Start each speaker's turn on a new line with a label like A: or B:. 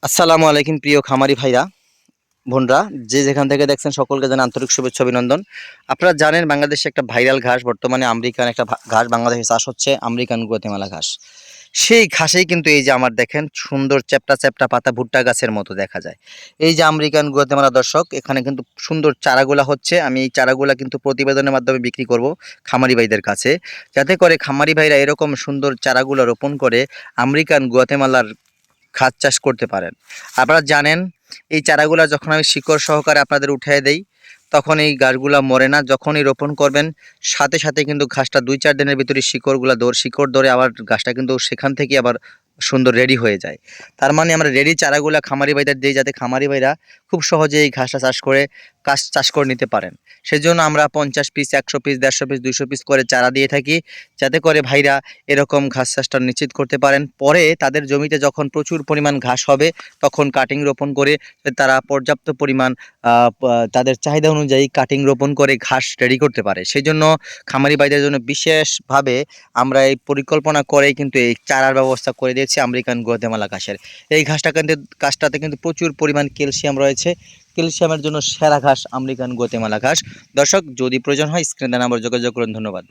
A: আসসালামু আলাইকুম প্রিয় খামারি ভাইরা বোনরা, যে যেখান থেকে দেখছেন সকলকে জানাই আন্তরিক শুভেচ্ছা অভিনন্দন। আপনারা জানেন বাংলাদেশে একটা ভাইরাল ঘাস বর্তমানে আমেরিকান একটা ঘাস বাংলাদেশে চাষ হচ্ছে, আমেরিকান গুয়াতেমালা ঘাস। সেই ঘাসেই কিন্তু এই যে আমার দেখেন সুন্দর চ্যাপ্টা চ্যাপ্টা পাতা ভুট্টা গাছের মতো দেখা যায়। এই যে আমেরিকান গুয়াতেমালা দর্শক, এখানে কিন্তু সুন্দর চারাগুলা হচ্ছে। আমি এই চারাগুলা কিন্তু প্রতিবেদনের মাধ্যমে বিক্রি করব খামারি ভাইদের কাছে, যাতে করে খামারি ভাইরা এরকম সুন্দর চারাগুলা রোপণ করে আমেরিকান গুয়াতেমালার খাদ চাষ করতে পারেন। আপনারা জানেন এই চারাগুলা যখন আমি শিকড় সহকারে আপনাদের উঠিয়ে দেই, তখন এই গাছগুলা মরে না। যখনই রোপণ করবেন সাথে সাথে কিন্তু ঘাসটা 2-4 দিনের ভিতরে শিকড় ধরে আবার গাছটা কিন্তু সেখান থেকে আবার সুন্দর রেডি হয়ে যায়। তার মানে আমরা রেডি চারাগুলা খামারি ভাইদের দিই, যাতে খামারি ভাইরা খুব সহজে এই ঘাসটা চাষ করে নিতে পারেন। সেজন্য আমরা 50 পিস, 100 পিস, 150 পিস, 200 পিস করে চারা দিয়ে থাকি, যাতে করে ভাইরা এরকম ঘাস চাষটা নিশ্চিত করতে পারেন। পরে তাদের জমিতে যখন প্রচুর পরিমাণ ঘাস হবে, তখন কাটিং রোপণ করে তারা পর্যাপ্ত পরিমাণ তাদের চাহিদা অনুযায়ী কাটিং রোপণ করে ঘাস রেডি করতে পারে। সেই জন্য খামারি ভাইদের জন্য বিশেষভাবে আমরা এই পরিকল্পনা করেই কিন্তু এই চারার ব্যবস্থা করে দিয়েছি আমেরিকান গুয়াতেমালা ঘাসের। এই ঘাসটাতে কিন্তু প্রচুর পরিমাণ ক্যালসিয়াম রয়েছে। ক্যালসিয়ামের জন্য সেরা ঘাস আমেরিকান গুয়াতেমালা ঘাস। দর্শক, যদি প্রয়োজন হয় স্ক্রিনে দেওয়া নাম্বারে যোগাযোগ করুন। ধন্যবাদ।